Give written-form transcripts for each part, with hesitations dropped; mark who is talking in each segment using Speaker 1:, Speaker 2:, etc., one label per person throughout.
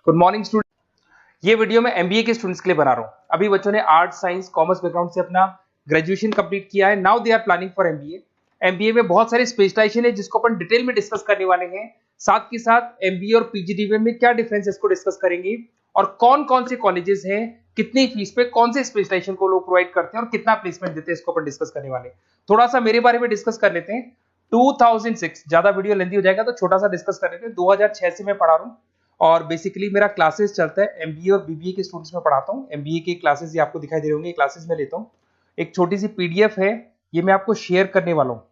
Speaker 1: Good morning student. ये video मैं MBA के स्टूडेंट्स के लिए बना रहा हूँ। अभी बच्चों ने आर्ट साइंस कॉमर्स बैकग्राउंड से अपना ग्रेजुएशन कंप्लीट किया है। Now they are planning for MBA. MBA में बहुत सारे स्पेशलाइजेशन है जिसको अपन डिटेल में डिस्कस करने वाले हैं। साथ के साथ एमबीए और पीजीडीबीएम में क्या डिफरेंस है इसको डिस्कस करेंगे और कौन कौन से कॉलेजेस हैं, कितनी फीस पे कौन से स्पेशलाइजेशन को लोग प्रोवाइड करते हैं और कितना प्लेसमेंट देते हैं, इसको अपन डिस्कस करने वाले हैं। थोड़ा सा मेरे बारे में डिस्कस कर लेते हैं। 2006, ज्यादा वीडियो लेंथी हो जाएगा तो छोटा सा डिस्कस कर लेते हैं। 2006 से मैं पढ़ा रहा हूँ और बेसिकली मेरा क्लासेस चलता है एमबीए और बीबीए के स्टूडेंट्स में पढ़ाता हूँ। एमबीए के क्लासेस ये आपको दिखाई दे रहे होंगे, क्लासेस में लेता हूँ। एक छोटी सी पीडीएफ है, ये मैं आपको शेयर करने वाला हूँ,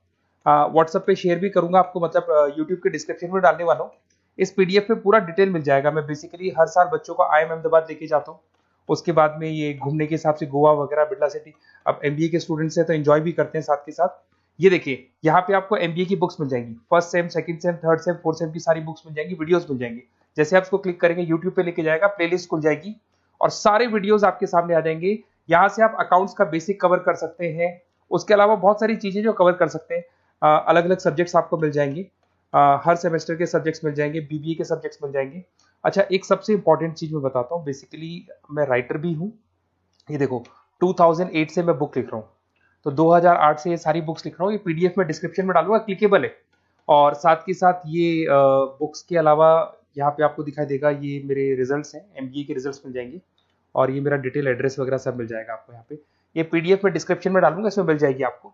Speaker 1: व्हाट्सएप पे शेयर भी करूंगा आपको, मतलब यूट्यूब के डिस्क्रिप्शन में डालने वाला हूँ। इस पीडीएफ पे पूरा डिटेल मिल जाएगा। मैं बेसिकली हर साल बच्चों को IIM अहमदाबाद लेके जाता हूँ। उसके बाद में ये घूमने के हिसाब से गोवा वगैरह, बिरला सिटी। अब एमबीए के स्टूडेंट्स हैं तो एंजॉय भी करते हैं साथ के साथ। ये देखिए, यहाँ पे आपको एमबीए की बुक्स मिल जाएंगी, first sem, second same, third same, fourth same की सारी बुक्स मिल जाएंगी, वीडियोस मिल जाएंगी। जैसे आप इसको क्लिक करेंगे यूट्यूब पे लेके जाएगा, प्लेलिस्ट खुल जाएगी और सारे वीडियोस आपके सामने आ जाएंगे। यहाँ से आप अकाउंट्स का बेसिक कवर कर सकते हैं। उसके अलावा बहुत सारी चीजें जो कवर कर सकते हैं, अलग अलग सब्जेक्ट्स आपको मिल जाएंगे, हर सेमेस्टर के सब्जेक्ट्स मिल जाएंगे, बीबीए के सब्जेक्ट्स मिल जाएंगे। अच्छा, एक सबसे इंपॉर्टेंट चीज मैं बताता हूँ, बेसिकली मैं राइटर भी हूँ। ये देखो, 2008 से मैं बुक लिख रहा हूँ, तो 2008 से ये सारी बुक्स लिख रहा हूँ। ये पीडीएफ में डिस्क्रिप्शन में डालूंगा, क्लिकेबल है। और साथ के साथ ये बुक्स के अलावा यहाँ पे आपको दिखाई देगा, ये मेरे रिजल्ट्स हैं, एमबीए के रिजल्ट्स मिल जाएंगे और ये मेरा डिटेल एड्रेस वगैरह सब मिल जाएगा आपको यहाँ पे। ये पीडीएफ में डिस्क्रिप्शन में डालूंगा, इसमें मिल जाएगी आपको।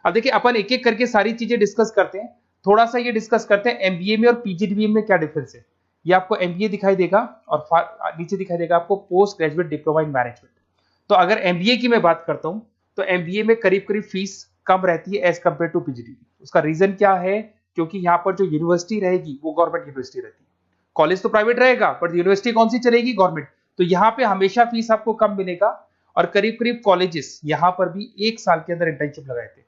Speaker 1: अब देखिए, अपन एक एक करके सारी चीजें डिस्कस करते हैं। थोड़ा सा ये डिस्कस करते हैं एमबीए में और पीजीडीबीएम में क्या डिफरेंस है। ये आपको एमबीए दिखाई देगा और नीचे दिखाई देगा आपको post graduate diploma in management. तो अगर एमबीए की मैं बात करता हूं तो एमबीए में करीब करीब फीस कम रहती है एज कंपेयर टू पीजीडीबी। उसका रीजन क्या है? क्योंकि यहाँ पर जो यूनिवर्सिटी रहेगी वो गवर्नमेंट यूनिवर्सिटी रहती है। कॉलेज तो प्राइवेट रहेगा बट यूनिवर्सिटी कौन सी चलेगी? गवर्नमेंट। तो यहाँ पे हमेशा फीस आपको कम मिलेगा। और करीब करीब कॉलेजेस यहाँ पर भी 1 साल के अंदर इंटर्नशिप लगाए थे।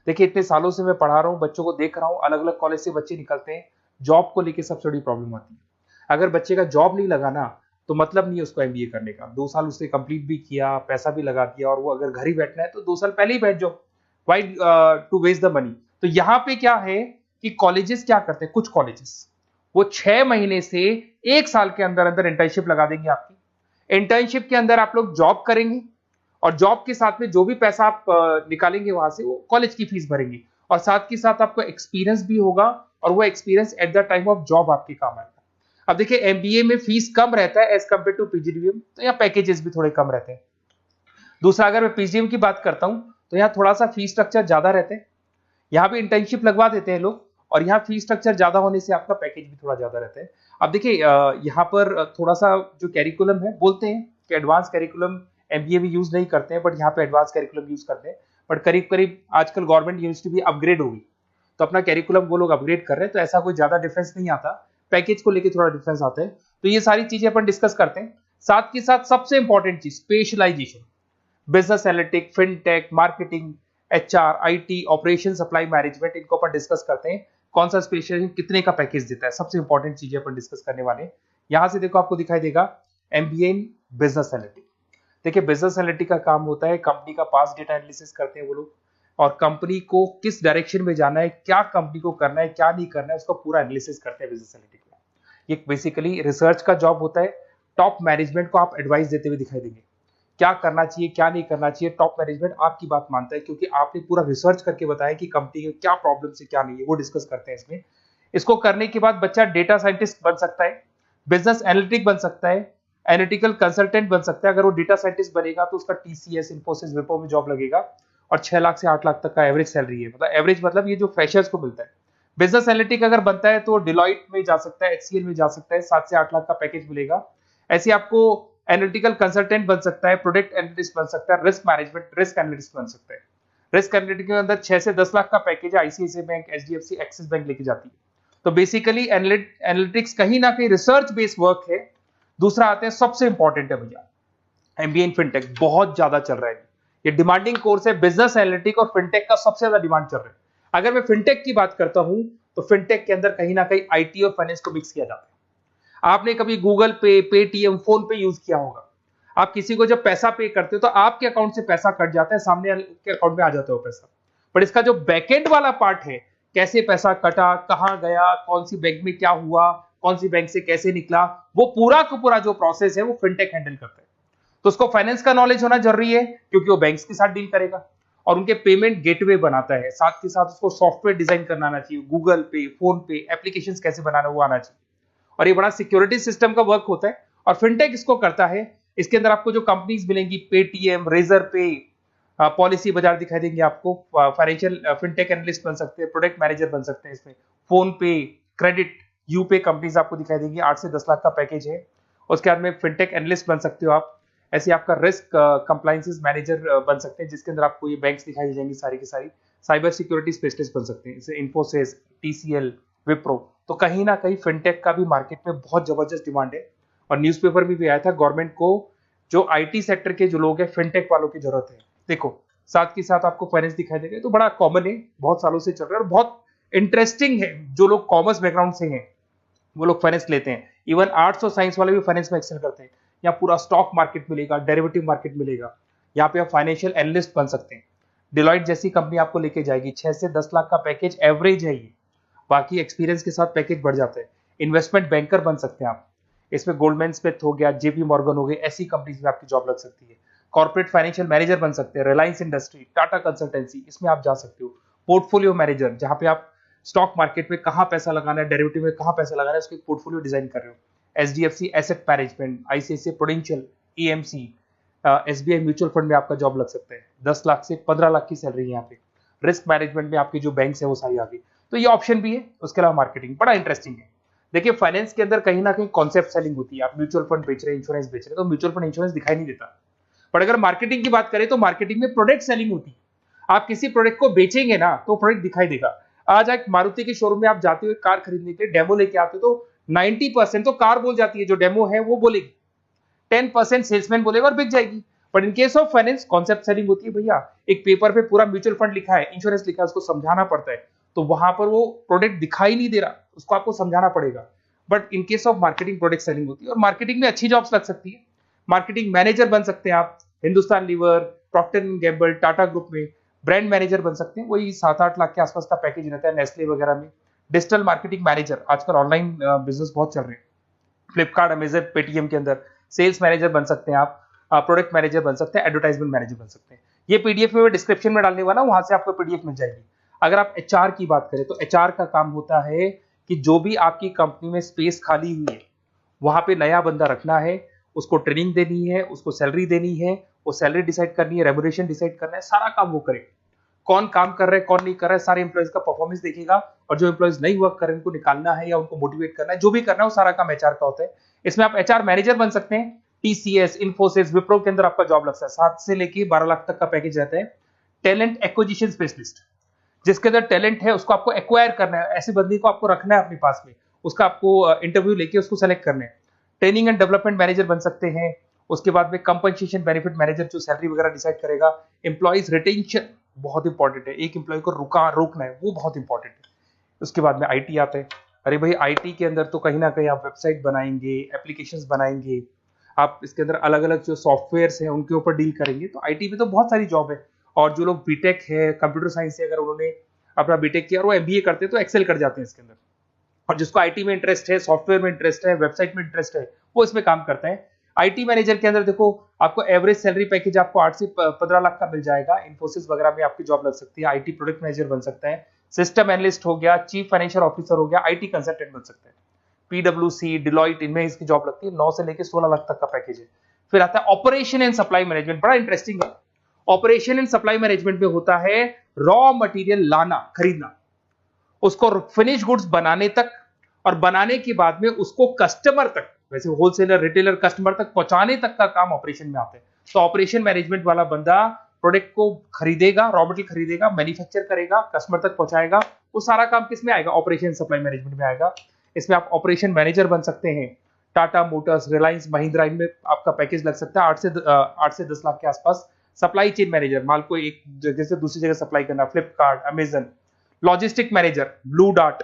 Speaker 1: देखिए, इतने सालों से मैं पढ़ा रहा हूँ, बच्चों को देख रहा हूँ, अलग अलग कॉलेज से बच्चे निकलते हैं, जॉब को लेकर सबसे बड़ी प्रॉब्लम आती है। अगर बच्चे का जॉब नहीं लगा ना, तो मतलब नहीं है उसको एमबीए करने का। 2 साल उसने कंप्लीट भी किया, पैसा भी लगा दिया, और वो अगर घर ही बैठना है तो 2 साल पहले ही बैठ जाओ। Why to waste the money? तो यहाँ पे क्या है कि कॉलेजेस क्या करते हैं, कुछ कॉलेजेस वो 6 महीने से 1 साल के अंदर अंदर इंटर्नशिप लगा देंगे आपकी। इंटर्नशिप के अंदर आप लोग जॉब करेंगे और जॉब के साथ में जो भी पैसा आप निकालेंगे वहां से, वो कॉलेज की फीस भरेंगे और साथ के साथ आपको एक्सपीरियंस भी होगा और वो experience at the time of job आपके काम आएगा। अब देखिए, एमबीए में फीस कम रहता है एज कंपेयर टू पीजीडीबीएम, तो यहाँ पैकेजेस भी थोड़े कम रहते हैं। दूसरा, अगर मैं पीजीडीबीएम की बात करता हूं तो यहाँ थोड़ा सा फीस स्ट्रक्चर ज्यादा रहते हैं। यहाँ भी इंटर्नशिप लगवा देते हैं लोग और यहाँ फीस स्ट्रक्चर ज्यादा होने से आपका पैकेज भी थोड़ा ज्यादा रहता है। अब देखिए, यहाँ पर थोड़ा सा जो कैरिकुलम है, बोलते हैं कि एडवांस कैरिकुलम एमबीए भी यूज नहीं करते हैं, बट यहाँ पे एडवांस कैरिकुलम यूज करते हैं। बट करीब करीब आजकल गवर्नमेंट यूनिवर्सिटी भी अपग्रेड होगी, तो अपना कैरिकुलम वो लोग अपग्रेड कर रहे हैं, तो ऐसा कोई ज्यादा डिफरेंस नहीं आता। पैकेज को लेके थोड़ा डिफरेंस आता है। तो ये सारी चीजें अपन डिस्कस करते हैं। साथ के साथ सबसे इंपॉर्टेंट चीज, specialization, business analytic, fintech, marketing, HR, IT, operation, supply management, इनको अपन डिस्कस करते हैं। कौन सा स्पेशलाइजेशन कितने का पैकेज देता है, सबसे इंपॉर्टेंट चीजें अपन डिस्कस करने वाले हैं। यहां से देखो, आपको दिखाई देगा एमबीए इन बिजनेस एनालिटिक। देखिए, बिजनेस एनालिटिक का काम होता है, कंपनी का पास डेटा एनालिसिस करते हैं वो लोग, और कंपनी को किस डायरेक्शन में जाना है, क्या कंपनी को करना है, क्या नहीं करना है, उसका पूरा एनालिसिस करते हैं बिजनेस एनालिटिक में। ये बेसिकली रिसर्च का जॉब होता है। टॉप मैनेजमेंट को आप एडवाइस देते हुए दिखाई देंगे, क्या करना चाहिए, क्या नहीं करना चाहिए। टॉप मैनेजमेंट आपकी बात मानता है क्योंकि आपने पूरा रिसर्च करके बताया कि कंपनी के क्या प्रॉब्लम है, क्या नहीं है, वो डिस्कस करते हैं इसमें। इसको करने के बाद बच्चा डेटा साइंटिस्ट बन सकता है, बिजनेस एनालिटिक बन सकता है, एनालिटिकल कंसल्टेंट बन सकता है। अगर वो डेटा साइंटिस्ट बनेगा तो उसका टीसीएस, इन्फोसिस, विप्रो में जॉब लगेगा और 6 लाख से 8 लाख तक का एवरेज सैलरी है। मतलब एवरेज मतलब ये जो फ्रेशर्स को मिलता है। बिजनेस एनालिटिक अगर बनता है तो डिलॉइट में जा सकता है, एचसीएल में जा सकता है, 7 से 8 लाख का पैकेज मिलेगा। ऐसे आपको एनालिटिकल कंसल्टेंट बन सकता है, प्रोडक्ट एनालिस्ट बन सकता है, रिस्क मैनेजमेंट, रिस्क एनालिस्ट बन सकता है। रिस्क एनालिटिक के अंदर 6 से 10 लाख का पैकेज है, ICICI bank, HDFC, axis bank लेके जाती है। तो बेसिकली एनालिटिक्स कहीं ना कहीं रिसर्च बेस्ड वर्क है। दूसरा आते हैं, सबसे इंपॉर्टेंट है भैया, एमबीए इन फिनटेक बहुत ज्यादा चल रहा है। ये डिमांडिंग कोर्स है, बिजनेस एनालिटिक और फिनटेक का सबसे ज्यादा डिमांड चल रहा है। अगर मैं फिनटेक की बात करता हूं तो फिनटेक के अंदर कहीं ना कहीं आईटी और फाइनेंस को मिक्स किया जाता है। आपने कभी गूगल पे, पेटीएम, फोन पे यूज किया होगा। आप किसी को जब पैसा पे करते हो तो आपके अकाउंट से पैसा कट जाता है, सामने के अकाउंट में आ जाता है वो पैसा। पर इसका जो बैकएंड वाला पार्ट है, कैसे पैसा कटा, कहां गया, कौन सी बैंक में क्या हुआ, कौन सी बैंक से कैसे निकला, वो पूरा का पूरा जो प्रोसेस है वो फिनटेक हैंडल करता है। तो उसको फाइनेंस का नॉलेज होना जरूरी है क्योंकि वो बैंक्स के साथ डील करेगा और उनके पेमेंट गेटवे बनाता है। साथ के साथ उसको सॉफ्टवेयर डिजाइन करना आना चाहिए, गूगल पे, फोन पे, एप्लीकेशन कैसे बनाना वो आना चाहिए। और ये बड़ा सिक्योरिटी सिस्टम का वर्क होता है और फिनटेक इसको करता है। इसके अंदर आपको जो कंपनीज मिलेंगी, पेटीएम, रेजर पे, पॉलिसी बाजार दिखाई देंगे आपको। फाइनेंशियल फिनटेक एनालिस्ट बन सकते हैं, प्रोडक्ट मैनेजर बन सकते हैं इसमें। फोन पे, क्रेडिट, यूपे कंपनीज आपको दिखाई देंगी। 8 से 10 लाख का पैकेज है। उसके बाद में फिनटेक एनालिस्ट बन सकते हो आप। ऐसे आपका रिस्क कंप्लायंसेस मैनेजर बन सकते हैं, जिसके अंदर आपको ये बैंक्स दिखाई दे जाएंगी सारी की सारी। साइबर सिक्योरिटी स्पेशलिस्ट बन सकते हैं, जैसे इन्फोसिस, टीसीएल, विप्रो। तो कहीं ना कहीं फिनटेक का भी मार्केट में बहुत जबरदस्त डिमांड है। और न्यूज़पेपर में भी आया था, गवर्नमेंट को जो आईटी सेक्टर के जो लोग हैं फिनटेक वालों की जरूरत है। देखो साथ के साथ आपको फाइनेंस दिखाई देगा, तो बड़ा कॉमन है, बहुत सालों से चल रहा है और बहुत इंटरेस्टिंग है। जो लोग कॉमर्स बैकग्राउंड से हैं वो लोग फाइनेंस लेते हैं। इवन आर्ट्स और साइंस वाले भी फाइनेंस में एक्सेल करते हैं। यहाँ पूरा स्टॉक मार्केट मिलेगा, डेरिवेटिव मार्केट मिलेगा। यहाँ पे आप फाइनेंशियल एनालिस्ट बन सकते हैं। डिलॉयट जैसी कंपनी आपको लेके जाएगी। 6 से 10 लाख का पैकेज एवरेज है ये, बाकी एक्सपीरियंस के साथ पैकेज बढ़ जाता है। इन्वेस्टमेंट बैंकर बन सकते हैं आप, इसमें गोल्डमैन स्मिथ हो गया, जेपी मॉर्गन हो गए, ऐसी कंपनीज में आपकी जॉब लग सकती है। कॉर्पोरेट फाइनेंशियल मैनेजर बन सकते हैं, रिलायंस इंडस्ट्री, टाटा कंसल्टेंसी, इसमें आप जा सकते हो। पोर्टफोलियो मैनेजर, जहां पे आप स्टॉक मार्केट में कहां पैसा लगाना है, डेरिवेटिव में कहां पैसा लगाना है, उसको एक पोर्टफोलियो डिजाइन कर रहे हो। HDFC asset management, ICICI prudential, EMC, SBI mutual fund में आपका जॉब लग सकता है। 10 लाख से 15 लाख की सैलरी है यहाँ पे। रिस्क मैनेजमेंट में आपकी जो बैंक्स है वो सारी आ गई। तो ये ऑप्शन भी है। उसके अलावा मार्केटिंग बड़ा इंटरेस्टिंग है। देखिए फाइनेंस के अंदर कहीं ना कहीं कॉन्सेप्ट सेलिंग होती है। आप म्यूचुअल फंड बेच रहे हैं, इंश्योरेंस बेच रहे हैं, तो म्यूचुअल फंड इंश्योरेंस दिखाई नहीं देता। पर अगर मार्केटिंग की बात करें तो मार्केटिंग में प्रोडक्ट सेलिंग होती है। आप किसी प्रोडक्ट को बेचेंगे ना तो प्रोडक्ट दिखाई देगा। आज एक मारुति के शोरूम में आप जाते हो कार खरीदने के लिए, डेमो लेके आते हो तो 90% तो कार बोल जाती है, जो डेमो है वो बोलेगी, 10% सेल्समैन बोलेगा और बिक जाएगी। But in case of finance concept selling होती है। भैया एक पेपर पे पूरा म्यूचुअल फंड लिखा है, इंश्योरेंस लिखा है, उसको समझाना पड़ता है। तो वहां पर वो प्रोडक्ट दिखाई नहीं दे रहा, उसको आपको समझाना पड़ेगा। But in case of marketing product selling होती है और मार्केटिंग में अच्छी जॉब्स लग सकती है। मार्केटिंग मैनेजर बन सकते हैं आप, Hindustan lever, Procter and Gamble, Tata group में ब्रांड मैनेजर बन सकते हैं। वही 7-8 लाख के आसपास का पैकेज रहता है, नेस्ले वगैरह में। डिजिटल मार्केटिंग मैनेजर, आजकल ऑनलाइन बिजनेस बहुत चल रहे हैं, फ्लिपकार्ट, अमेजन, पेटीएम के अंदर सेल्स मैनेजर बन सकते हैं आप, प्रोडक्ट मैनेजर बन सकते हैं, एडवर्टाइजमेंट मैनेजर बन सकते हैं। ये पीडीएफ में डिस्क्रिप्शन में डालने वाला, वहां से आपको पीडीएफ मिल जाएगी। अगर आप एचआर की बात करें तो एचआर का काम होता है कि जो भी आपकी कंपनी में स्पेस खाली हुई है वहां पे नया बंदा रखना है, उसको ट्रेनिंग देनी है, उसको सैलरी देनी है, वो सैलरी डिसाइड करनी है, रेम्यूनरेशन डिसाइड करना है, सारा काम वो करे। कौन काम कर रहा है, कौन नहीं कर रहा है, सारे एम्प्लॉइज का परफॉर्मेंस देखेगा और जो एम्प्लॉइज नहीं वर्क कर रहे हैं उनको निकालना है या उनको मोटिवेट करना है, जो भी करना है वो सारा काम एचआर का होता है। इसमें आप एचआर मैनेजर बन सकते हैं। टीसीएस, इन्फोसिस, विप्रो के अंदर आपका जॉब लगता है। 7 से लेके 12 लाख तक का पैकेज रहता है। टैलेंट एक्विजिशन स्पेशलिस्ट, जिसके अंदर टैलेंट है उसको आपको एक्वायर करना है, ऐसे बंदे को आपको रखना है अपने पास में, उसका आपको इंटरव्यू लेके उसको सेलेक्ट करना है। ट्रेनिंग एंड डेवलपमेंट मैनेजर बन सकते हैं। उसके बाद में कंपनसेशन बेनिफिट मैनेजर, जो सैलरी वगैरह डिसाइड करेगा। एम्प्लॉइज रिटेंशन बहुत इंपॉर्टेंट है, एक एम्प्लॉय को रोकना है, वो बहुत इंपॉर्टेंट है। उसके बाद में आईटी आता है। अरे भाई आईटी के अंदर तो कहीं ना कहीं आप वेबसाइट बनाएंगे, एप्लीकेशंस बनाएंगे, आप इसके अंदर अलग अलग जो सॉफ्टवेयर्स हैं उनके ऊपर डील करेंगे। तो आईटी में तो बहुत सारी जॉब है। और जो लोग बीटेक है, कंप्यूटर साइंस से अगर उन्होंने अपना बीटेक किया और वो एमबीए करते हैं तो एक्सेल कर जाते हैं इसके अंदर। और जिसको आईटी में इंटरेस्ट है, सॉफ्टवेयर में इंटरेस्ट है, वेबसाइट में इंटरेस्ट है, वो इसमें काम करता है। आईटी मैनेजर के अंदर देखो आपको एवरेज सैलरी पैकेज आपको 8 से 15 लाख का मिल जाएगा। इन्फोसिस वगैरह में आपकी जॉब लग सकती है। आईटी प्रोडक्ट मैनेजर बन सकता है, सिस्टम एनालिस्ट हो गया, चीफ फाइनेंशियल ऑफिसर हो गया, आईटी कंसल्टेंट बन सकते हैं। पीडब्ल्यूसी, डिलॉयट, इनमें इसकी जॉब लगती है। 9 से लेकर 16 लाख तक का पैकेज है। फिर आता है ऑपरेशन एंड सप्लाई मैनेजमेंट, बड़ा इंटरेस्टिंग है। ऑपरेशन एंड सप्लाई मैनेजमेंट में होता है रॉ मटेरियल लाना, खरीदना, उसको फिनिश गुड्स बनाने तक और बनाने के बाद में उसको कस्टमर तक, वैसे होलसेलर, रिटेलर, कस्टमर तक पहुंचाने तक का काम ऑपरेशन में आता है। तो ऑपरेशन मैनेजमेंट वाला बंदा प्रोडक्ट को खरीदेगा, रॉ मटेरियल खरीदेगा, मैन्युफैक्चर करेगा, कस्टमर तक पहुंचाएगा, वो सारा काम किस में आएगा? ऑपरेशन सप्लाई मैनेजमेंट में आएगा। इसमें आप ऑपरेशन मैनेजर बन सकते हैं। टाटा मोटर्स, रिलायंस, महिंद्रा, इनमें आपका पैकेज लग सकता है 8 से 10 लाख के आसपास। सप्लाई चेन मैनेजर, माल को एक जगह से दूसरी जगह सप्लाई करना, Flipkart, Amazon. Logistic manager, blue dart,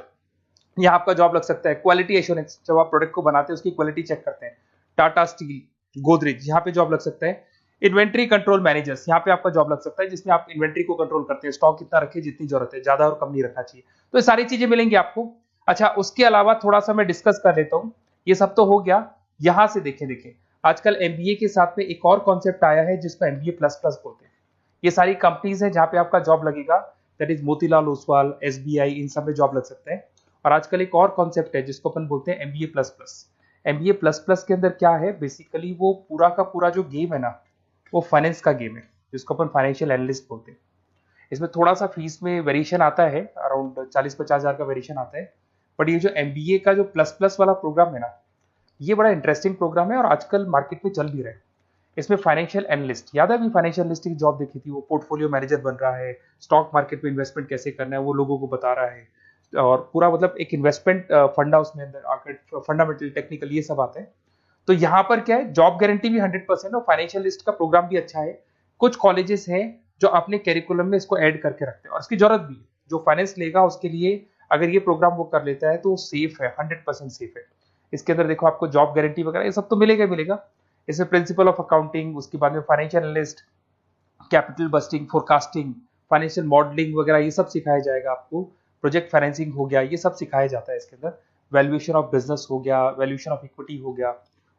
Speaker 1: यहाँ आपका जॉब लग सकता है। क्वालिटी एश्योरेंस, जब आप प्रोडक्ट को बनाते हैं उसकी क्वालिटी चेक करते हैं। टाटा स्टील, गोदरेज, यहाँ पे जॉब लग सकता है। इन्वेंट्री कंट्रोल मैनेजर्स, यहाँ पे आपका जॉब लग सकता है, जिसमें आप इन्वेंट्री को कंट्रोल करते हैं, स्टॉक कितना रखे, जितनी जरूरत है, ज्यादा और कम नहीं रखना चाहिए। तो ये सारी चीजें मिलेंगी आपको। अच्छा, उसके अलावा थोड़ा सा मैं डिस्कस कर लेता हूँ। ये सब तो हो गया। यहाँ से देखें आजकल एमबीए के साथ में एक और कॉन्सेप्ट आया है जिसको एमबीए प्लस प्लस बोलते हैं। ये सारी कंपनीज हैं जहाँ पे आपका जॉब लगेगा, that is Motilal Oswal, SBI, इन सब में जॉब लग सकता है। और आजकल एक और कॉन्सेप्ट है जिसको अपन बोलते हैं MBA plus plus. MBA plus plus के अंदर क्या है, बेसिकली वो पूरा का पूरा जो गेम है ना, वो फाइनेंस का गेम है, जिसको अपन फाइनेंशियल एनालिस्ट बोलते हैं। इसमें थोड़ा सा फीस में वेरिएशन आता है, अराउंड 40-50 हज़ार का वेरिएशन आता है। बट ये जो एमबीए का जो प्लस प्लस वाला प्रोग्राम है ना, ये बड़ा इंटरेस्टिंग प्रोग्राम है और आजकल मार्केट में चल भी रहा है। इसमें फाइनेंशियल एनालिस्ट, याद है अभी फाइनेंशियल एनालिस्ट की जॉब देखी थी, वो पोर्टफोलियो मैनेजर बन रहा है, स्टॉक मार्केट में इन्वेस्टमेंट कैसे करना है वो लोगों को बता रहा है, और पूरा मतलब एक इन्वेस्टमेंट फंडा उसमें अंदर आकर फंडामेंटल टेक्निकल ये सब आता है। तो यहाँ पर क्या है, जॉब गारंटी भी 100% और फाइनेंशियल लिस्ट का प्रोग्राम भी अच्छा है। कुछ कॉलेजेस हैं जो अपने कैरिकुलम में इसको ऐड करके रखते हैं और इसकी जरूरत भी है। जो फाइनेंस लेगा उसके लिए अगर ये प्रोग्राम वो कर लेता है तो सेफ है, 100% सेफ है। इसके अंदर देखो आपको जॉब गारंटी वगैरह ये सब तो मिलेगा मिलेगा। इसमें प्रिंसिपल ऑफ अकाउंटिंग, उसके बाद में financial analyst, capital budgeting, forecasting, financial modelling वगैरह ये सब सिखाया जाएगा आपको। प्रोजेक्ट फाइनेंसिंग हो गया, ये सब सिखाया जाता है इसके अंदर। वैल्यूएशन ऑफ बिजनेस हो गया, वैल्यूएशन ऑफ इक्विटी हो गया।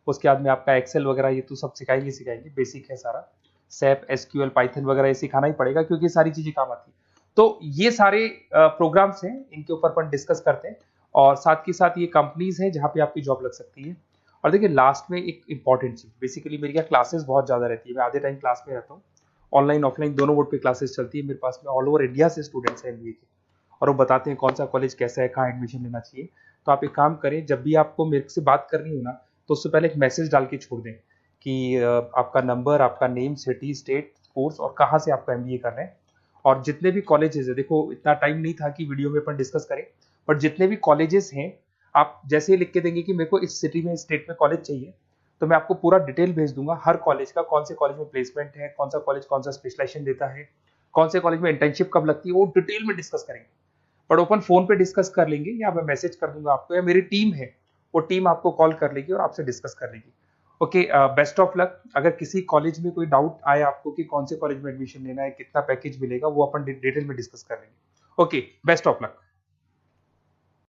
Speaker 1: उसके बाद में आपका एक्सेल वगैरह ये तो सब सिखाएंगे, बेसिक है सारा। सैप, एसक्यूएल, पाइथन वगैरह ये सिखाना ही पड़ेगा क्योंकि ये सारी चीजें काम आती है। तो ये सारे प्रोग्राम्स हैं, इनके ऊपर अपन डिस्कस करते हैं। और साथ के साथ ये कंपनीज हैं जहाँ पे आपकी जॉब लग सकती है। और देखिए लास्ट में एक इंपॉर्टेंट चीज, बेसिकली मेरी क्या क्लासेस बहुत ज्यादा रहती है, मैं आधे टाइम क्लास में रहता हूँ। ऑनलाइन ऑफलाइन दोनों मोड पे क्लासेस चलती है मेरे पास में। ऑल ओवर इंडिया से स्टूडेंट्स हैं एमबीए के, और वो बताते हैं कौन सा कॉलेज कैसा है, कहाँ एडमिशन लेना चाहिए। तो आप एक काम करें, जब भी आपको मेरे से बात करनी हो ना, तो उससे पहले एक मैसेज डाल के छोड़ दें कि आपका नंबर, आपका नेम, सिटी, स्टेट, कोर्स और कहाँ से आपका एमबीए कर रहे हैं। और जितने भी कॉलेजेस है, देखो इतना टाइम नहीं था कि वीडियो में अपन डिस्कस करें, बट जितने भी कॉलेजेस हैं आप जैसे ही लिख के देंगे कि मेरे को इस सिटी में, इस स्टेट में कॉलेज चाहिए, तो मैं आपको पूरा डिटेल भेज दूंगा हर कॉलेज का, कौन से कॉलेज में प्लेसमेंट है, कौन सा कॉलेज कौन सा स्पेशलाइजेशन देता है, कौन से कॉलेज में इंटर्नशिप कब लगती है, वो डिटेल में डिस्कस करेंगे। बट ओपन फोन पे डिस्कस कर लेंगे, या मैं मैसेज कर दूंगा आपको, या मेरी टीम है वो टीम आपको कॉल कर लेगी और आपसे डिस्कस कर लेगी। Okay, best of luck. अगर किसी कॉलेज में कोई डाउट आए आपको कि कौन से कॉलेज में एडमिशन लेना है, कितना पैकेज मिलेगा, वो अपन डिटेल में डिस्कस कर लेंगे। Okay, best of luck.